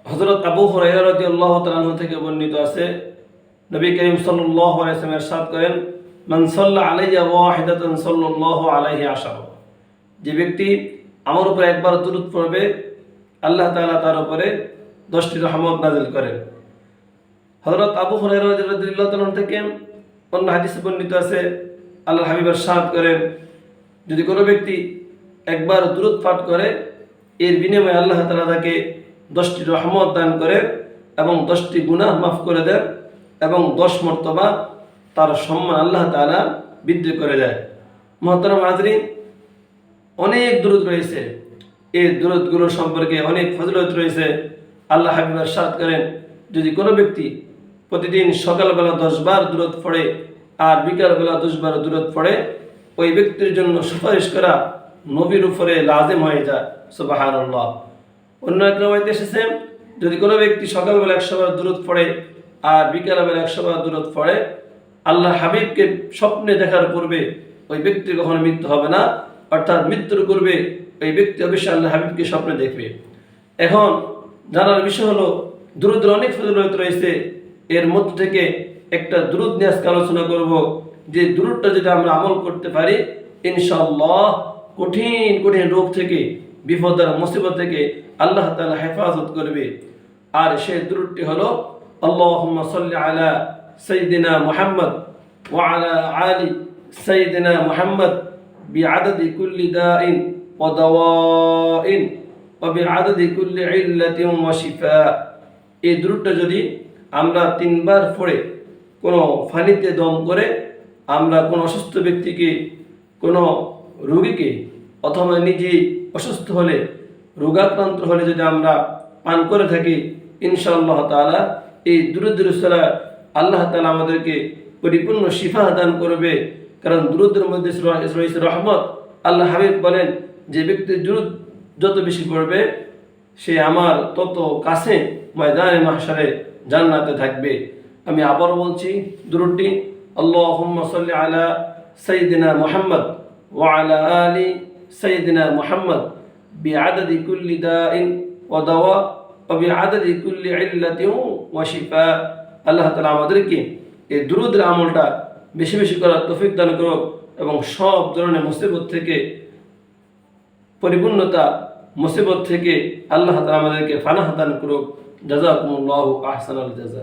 হযরত আবু হুরায়রা রাদিয়াল্লাহু তাআলা আনহু থেকে বর্ণিত আছে, নবী করিম সাল্লাল্লাহু আলাইহি ওয়াসাল্লাম ইরশাদ করেন, মান সাল্লা আলাইয়া ওয়াহিদাতান সাল্লাল্লাহু আলাইহি আশারা। যে ব্যক্তি আমার উপর একবার দুরূদ পড়বে, আল্লাহ তাআলা তার উপরে 10টি রহমত নাযিল করেন। হযরত আবু হুরায়রা রাদিয়াল্লাহু তাআলা থেকে অন্য হাদিসে বর্ণিত আছে, আল্লাহর হাবিব ইরশাদ করেন, যদি কোনো ব্যক্তি একবার দুরূদ পাঠ করে, এর বিনিময়ে আল্লাহ তাআলা তাকে 10টি রহমত দান করে এবং 10টি গুনাহ মাফ করে দেন এবং 10 মর্তবা তার সম্মান আল্লাহ তাআলা বৃদ্ধি করে দেয়। মুহতারাম হাজরিন, অনেক দুরূদ রয়েছে, এই দুরূদগুলো সম্পর্কে অনেক ফজিলত রয়েছে। আল্লাহ হাবিব ইরশাদ করেন, যদি কোনো ব্যক্তি প্রতিদিন সকালবেলা 10 বার দুরূদ পড়ে আর বিকালবেলা 10 বার দুরূদ পড়ে, ওই ব্যক্তির জন্য সুপারিশ করা নবীর উপরে লাজিম হয়ে যায়। সুবহানাল্লাহ। অন্য এক রাওয়ায়াতে এসেছে, যদি কোনো ব্যক্তি সকালবেলা 100 বার দুরূদ পড়ে আর বিকালবেলা 100 বার দুরূদ পড়ে, আল্লাহ হাবিবকে স্বপ্নে দেখার পূর্বে ওই ব্যক্তির কখনো মৃত্যু হবে না, অর্থাৎ মৃত্যুর পূর্বে ওই ব্যক্তি অবশ্যই আল্লাহ হাবিবকে স্বপ্নে দেখবে। এখন জানার বিষয় হলো, দুরূদের অনেক ফজিলত রয়েছে, এর মধ্য থেকে একটা দুরূদ নিয়ে আজকে আলোচনা করব, যে দুরূদটা যদি আমরা আমল করতে পারি, ইনশাআল্লাহ কঠিন কঠিন রোগ থেকে, বিপদ আর মুসিবত থেকে আল্লাহ তাআলা হেফাজত করবে। আর সেই দুরূদটি হলো, আল্লাহুম্মা সাল্লি আলা সাইয়্যিদিনা মুহাম্মদ ওয়া আলা আলি সাইয়্যিদিনা মুহাম্মদ বিআদাদি কুল্লি দাইন ওয়া দাওয়াইন ওয়া বিআদাদি কুল্লি ইল্লাতিন ওয়া শিফা। এই দুরূদটা যদি আমরা 3 বার পড়ে কোনো পানিতে দম করে আমরা কোনো অসুস্থ ব্যক্তিকে, কোনো রোগীকে, অথবা নিজে অসুস্থ হলে, রোগাক্রান্ত হলে যদি আমরা পান করে থাকি, ইনশাআল্লাহ তাআলা এই দুরূদের উসিলা আল্লাহ তাআলা আমাদেরকে পরিপূর্ণ শিফা দান করবে। কারণ দুরূদের মধ্যে রয়েছে রহমত। আল্লাহ হাবিব বলেন, যে ব্যক্তি দুরূদ যত বেশি পড়বে, সে আমার তত কাছে ময়দানে মাহশারে জান্নাতে থাকবে। আমি আবার বলছি দুরূদটি, আল্লাহুম্মা সাল্লি আলা সাইয়্যিদিনা মুহাম্মদ ওয়া আলা আলি সাইয়্যিদিনা মুহাম্মদ বিআদাদি কুল্লি দাইন ওয়া দাওয়া ওয়া বিআদাদি কুল্লি ইল্লাতিন ওয়া শিফা। আল্লাহ তাআলা আমাদেরকে এই দুরূদের আমলটা বেশি বেশি করার তৌফিক দান করুক এবং সব ধরনের মুসিবত থেকে, পরিপূর্ণতা মুসিবত থেকে আল্লাহ তাআলা আমাদেরকে পানাহ দান করুক। জাযাকুমুল্লাহু আহসানাল জাযা।